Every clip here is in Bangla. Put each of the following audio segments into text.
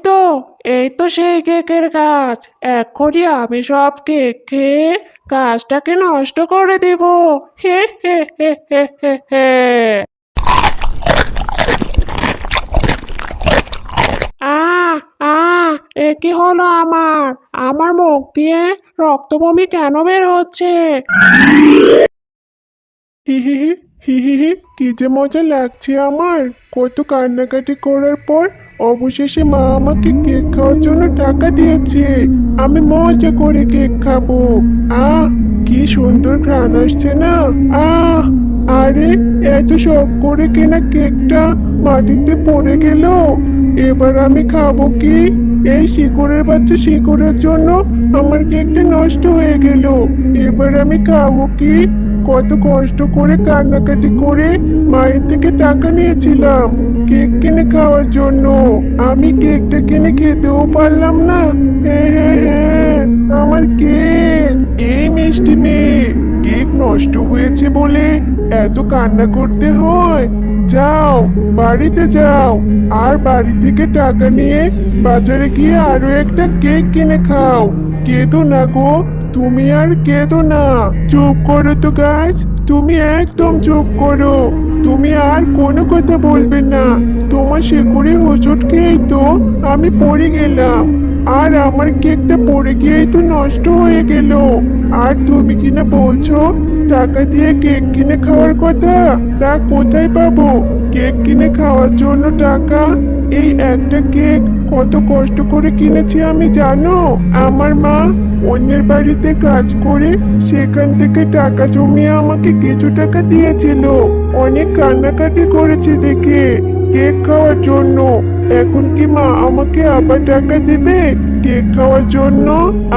তো এই তো সেই কেকের গাছ। এক্ষুনি আমি সব কেক খেয়ে গাছটাকে নষ্ট করে দিব। হে হে হে হে হে হে। আহ আহ এ কি হলো আমার? আমার মুখ দিয়ে রক্ত বমি কেন বের হচ্ছে? হি হি হি হি হি হি, কি যে মজা লাগছে আমার। কত কান্নাকাটি করার পর অবশেষে মা আমাকে কেক খাওয়ার জন্য টাকা দিয়েছে। আমি মজা করে কেক খাবো। আহ, কি সুন্দর ঘ্রাণ আসছে না। আহ, আরে, এত শখ করে কেনা কেকটা মাটিতে পড়ে গেল। এবার আমি খাবো কি? এই শিকড়ের বাচ্চা শিকড়ের জন্য আমার কেকটা নষ্ট হয়ে গেল। এবার আমি খাবো কি? কত কষ্ট করে কান্নাকাটি করে মায়ের থেকে টাকা নিয়েছিলাম কেক কিনে খাওয়ার জন্য। আমি কেকটা কিনে খেতেও পারলাম না। হ্যাঁ হ্যাঁ হ্যাঁ, আমার কেক। এই মিষ্টি মেয়ে, কেক নষ্ট হয়েছে বলে এত কান্না করতে হয়? যাও, বাড়িতে যাও, আর বাড়ি থেকে টাকা নিয়ে বাজারে গিয়ে আরো একটা কেক কিনে খাও। কেঁদো না গো, তুমি আর কেঁদো না। চুপ করো তো গাছ, তুমি একদম চুপ করো। তুমি আর কোনো কথা বলবে না। তোমার শেকড়ে হোঁচট খেয়েই তো আমি পড়ে গেলাম, আর আমার কেকটা পড়ে গিয়েই তো নষ্ট হয়ে গেল। আর তুমি কিনা বলছো টাকা দিয়ে কেক কিনে খাওয়ার কথা? তা কোথায় পাবো কেক কিনে খাওয়ার জন্য টাকা? এই একটা কেক কত কষ্ট করে কিনেছি আমি জানো? আমার মা অন্যের বাড়িতে কাজ করে সেখান থেকে টাকা জমিয়ে আমাকে কিছু টাকা দিয়েছিল। অনেক কান্নাকাটি করেছে দেখে কেক খাওয়ার জন্য। এখন কি মা আমাকে আবার টাকা দেবে কেক খাওয়ার জন্য?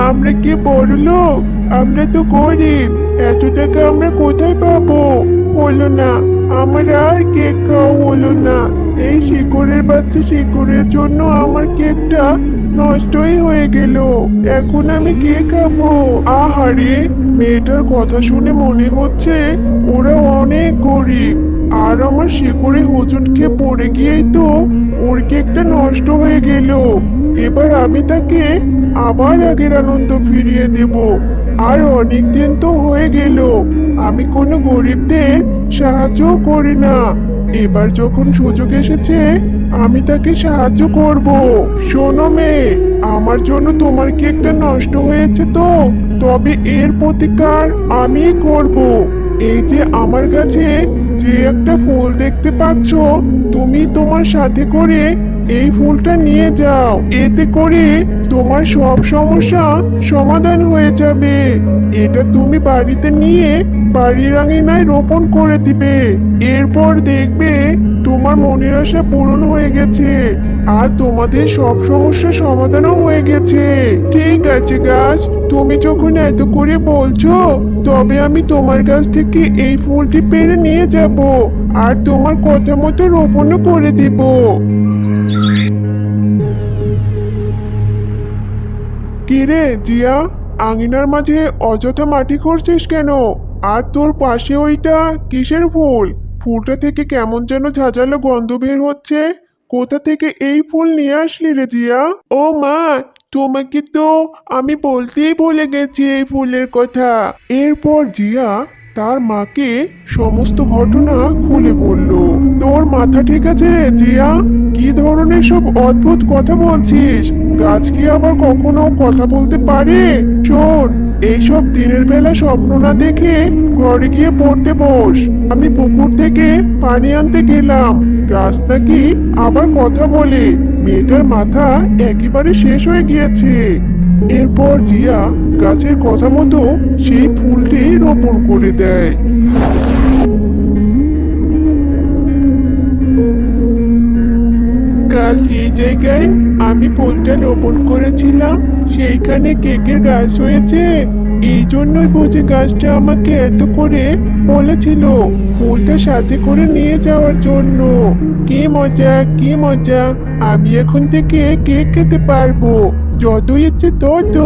আমরা কি বড় লোক? আমরা তো গরিব। এত টাকা আমরা কোথায় পাবো? হলো না, আমার আর কেক খাওয়া হলো না। এই শিকড়ের বাচ্চা শিকড়ের জন্য আমার কেকটা নষ্টই হয়ে গেল। এখন আমি কে খাবো? আহারে, মেয়েটার কথা শুনে মনে হচ্ছে ওরা অনেক গরিব। আর আমার শিকড়ে হোঁচট খেয়ে পড়ে গিয়েই তো ওর কেকটা নষ্ট হয়ে গেল। এবার আমি তাকে আবার আগের আনন্দ ফিরিয়ে দেব। আর অনেক দিন তো হয়ে গেল আমি কোনো গরিবদের সাহায্য করি না। এবার যখন সুযোগ এসেছে আমি তাকে সাহায্য করব। শোনো মেয়ে, আমার জন্য তোমার কেকটা নষ্ট হয়েছে তো, তবে এর প্রতিকার আমি করব। এই যে আমার কাছে যে একটা ফুল দেখতে পাচ্ছ, তুমি তোমার সাথে করে এই ফুলটা নিয়ে যাও। এতে করে তোমার সব সমস্যা সমাধান হয়ে যাবে। এটা তুমি বাড়িতে নিয়ে বাড়ির আঙিনায় রোপণ করে দিবে। এরপর দেখবে তোমার মনের আশা পূরণ হয়ে গেছে, আর তোমাদের সব সমস্যা সমাধানও হয়ে গেছে। ঠিক আছে গাছ, তুমি যখন এত করে বলছো, তবে আমি তোমার কাছ থেকে এই ফুলটি পেড়ে নিয়ে যাব, আর তোমার কথা মতো রোপণও করে দিব। কিরে জিয়া, আঙিনার মাঝে অযথা মাটি করছিস কেন? আর তোর পাশে ওইটা কিসের ফুল? ফুলটা থেকে কেমন যেন ঝাঁঝালো গন্ধ বের হচ্ছে। কোথা থেকে এই ফুল নিয়ে আসলি রে জিয়া? ও মা, তোমাকে তো আমি বলতেই ভুলে গেছি এই ফুলের কথা। এরপর জিয়া তার মাকে সমস্ত ঘটনা খুলে বলল। তোর মাথা ঠিক আছে রে জিয়া? কি ধরনের সব অদ্ভুত কথা বলছিস? গাছ কি আবার কখনো কথা বলতে পারে? শোন, এইসব দিনের বেলা স্বপ্ন না দেখে ঘরে গিয়ে পড়তে বস। আমি পুকুর থেকে পানি আনতে গেলাম, গাছ নাকি আবার কথা বলে। মেয়েটার মাথা একেবারে শেষ হয়ে গিয়েছে। এরপর জিয়া গাছের কথা মতো সেই ফুলটি রোপণ করে দেয়। কাল যে জায়গায় আমি ফুলটা রোপণ করেছিলাম সেইখানে কেকের গাছ হয়েছে। এই জন্যই বুঝি গাছটা আমাকে এত করে বলেছিল ফুলটা সাথে করে নিয়ে যাওয়ার জন্য। কি মজা কি মজা, আমি এখন থেকে কেক খেতে পারবো, যত ইচ্ছে তত।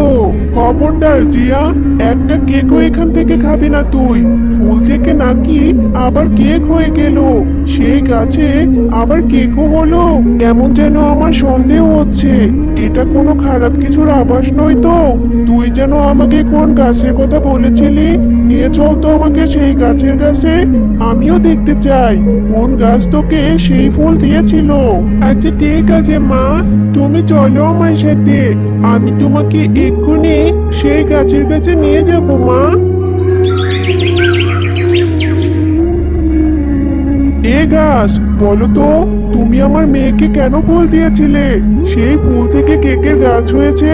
খবরদার জিয়া, একটা কেকও এখান থেকে খাবি না তুই। ফুল থেকে নাকি আবার কেক হয়ে গেল, সেই গাছে আবার কেকও হলো। কেমন যেন আমার সন্দেহ হচ্ছে, এটা কোনো খারাপ কিছুর আভাস নয় তো? তুই যেন আমাকে কোন গাছের কথা বলেছিলি, নিয়ে চল তো আমাকে সেই গাছের কাছে, আমিও দেখতে চাই কোন গাছ তোকে সেই ফুল দিয়েছিল। আচ্ছা ঠিক আছে মা, তুমি চলো আমার সাথে, আমি তোমাকে এক্ষুনি সেই গাছের কাছে নিয়ে যাব মা। এ গাছ, বলো তো তুমি আমার মেয়েকে কেন ফুল দিয়েছিলে? সেই ফুল থেকে কেকের গাছ হয়েছে,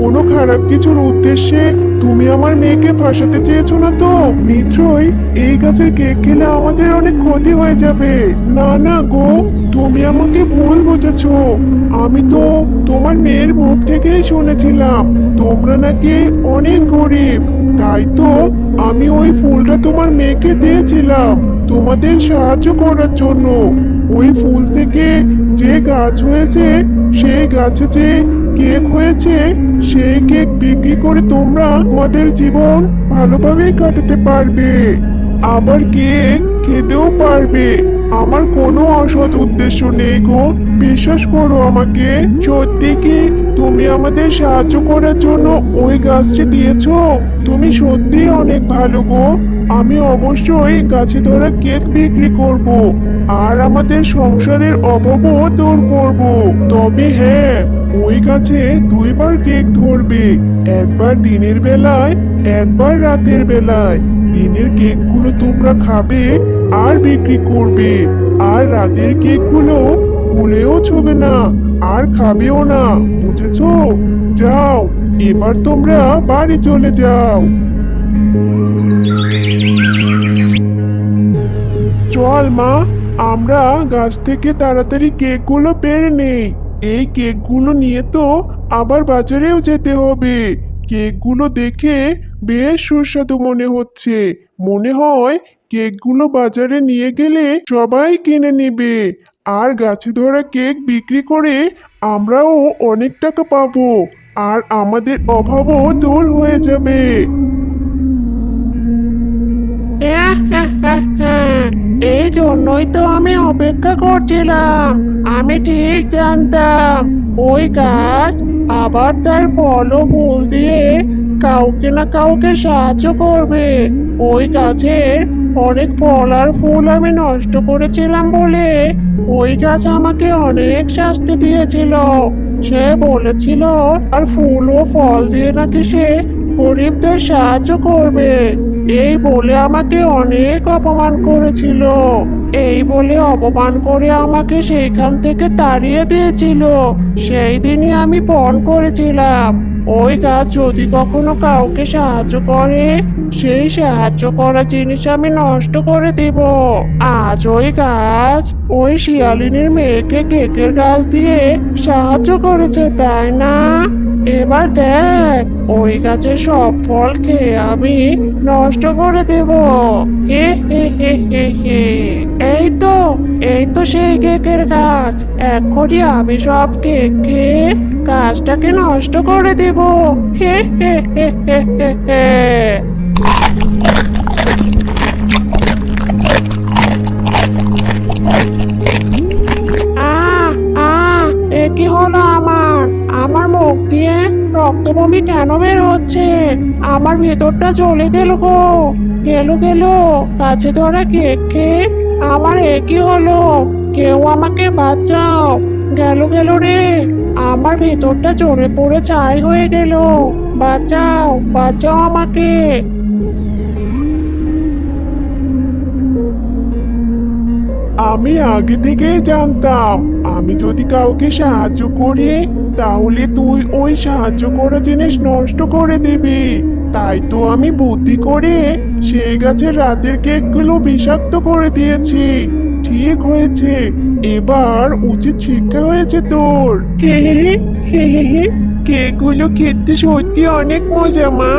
কোনো খারাপ কিছুর উদ্দেশ্যে তুমি আমার মেয়েকে ফাঁসাতে চেয়েছো না তো? নিশ্চয়ই এই গাছের কেক খেলে আমাদের অনেক ক্ষতি হয়ে যাবে। না না গো, তুমি আমাকে ভুল বুঝেছো। আমি তো তোমার মেয়ের মুখ থেকেই শুনেছিলাম তোমরা নাকি অনেক গরিব, তাই তো আমি ওই ফুলটা তোমার মেয়েকে দিয়েছিলাম তোমাদের সাহায্য করার জন্য। ওই ফুল থেকে যে গাছ হয়েছে, সেই গাছে যে কেক হয়েছে, সেই কেক বিক্রি করে তোমরা তোমাদের জীবন ভালোভাবে কাটাতে পারবে, আবার কেক খেতেও পারবে। আমার কোনো অসৎ উদ্দেশ্য নেই গো, বিশ্বাস করো আমাকে। সত্যি কি তুমি আমাদের সাহায্য করার জন্য ওই গাছটি দিয়েছো? তুমি সত্যি অনেক ভালো গো। আমি অবশ্যই গাছে ধরা কেক বিক্রি করব, আর আমাদের সংসারের অভাবও দূর করব। তবে হ্যাঁ, ওই গাছে দুইবার কেক ধরবে, একবার দিনের বেলায়, একবার রাতের বেলায়। দিনের কেকগুলো তোমরা খাবে আর বিক্রি করবে, আর রাতের কেকগুলো ভুলেও ছবে না আর খাবেও না, বুঝেছো? যাও, এবার তোমরা বাড়ি চলে যাও। চল মা, আমরা গাছ থেকে তাড়াতাড়ি কেকগুলো পেড়ে নেই। এই কেকগুলো নিয়ে তো আবার বাজারেও যেতে হবে। কেকগুলো দেখে বেশ সুস্বাদু মনে হচ্ছে, মনে হয় কেকগুলো বাজারে নিয়ে গেলে সবাই কিনে নেবে, আর গাছে ধরা কেক বিক্রি করে আমরাও অনেক টাকা পাবো, আর আমাদের অভাবও দূর হয়ে যাবে। এই জন্যই তো আমি অপেক্ষা করছিলাম। আমি ঠিক জানতাম ওই গাছ আবার তার ফল ও ফুল দিয়ে কাউকে না কাউকে সাহায্য করবে। ওই গাছের অনেক ফল আর ফুল আমি নষ্ট করেছিলাম বলে ওই গাছ আমাকে অনেক শাস্তি দিয়েছিল। সে বলেছিল আর ফুল ও ফল দিয়ে নাকি সে গরিবদের সাহায্য করবে, এই বলে আমাকে অনেক অপমান করেছিল। এই বলে অপমান করে আমাকে সেইখান থেকে তাড়িয়ে দিয়েছিল। সেই দিনই আমি পণ করেছিলাম ওই গাছ যদি কখনো কাউকে সাহায্য করে, সেই সাহায্য করা জিনিস আমি নষ্ট করে দিব। আজ ওই গাছ ওই শিয়ালিনীর মেয়েকে কেকের গাছ দিয়ে সাহায্য করেছে, তাই না? এবার দেখ, ওই গাছের সব ফল খেয়ে আমি নষ্ট করে দেব। হে হে হে হে হে। এই তো সেই কেকের গাছ। এখনই আমি সব কেক খেয়ে গাছটাকে নষ্ট করে দেব। হে হে হে হে হে হে। আহ আহ, এ কি হলো আমার? আমার মুখ দিয়ে রক্তবমি কেন বের হচ্ছে? আমার ভেতরটা জ্বলে গেল গো, গেল গেল। কাছে ধরা কেক খেয়ে আমার এ কি হলো? কেউ আমাকে বাঁচাও, গেল গেল রে। আমার ভেতরটা জ্বলে পড়ে ছাই হয়ে গেল। বাঁচাও, বাঁচাও আমাকে। আমি আগে থেকেই জানতাম আমি যদি কাউকে সাহায্য করি, তাহলে তুই ওই সাহায্য করা জিনিস নষ্ট করে দিবি। তাই তো আমি বুদ্ধি করে সেই গাছের রাতের কেকগুলো বিষাক্ত করে দিয়েছি। ঠিক হয়েছে, এবার উচিত শিক্ষা হয়েছে তোর। হে হে হে হে হে হে। কেকগুলো খেতে সত্যি অনেক মজা মা।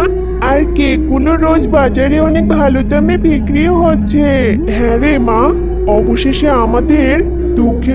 আর কেকগুলো রোজ বাজারে অনেক ভালো দামে বিক্রিও হচ্ছে। হ্যাঁ রে মা, অবশেষে আমাদের দুঃখে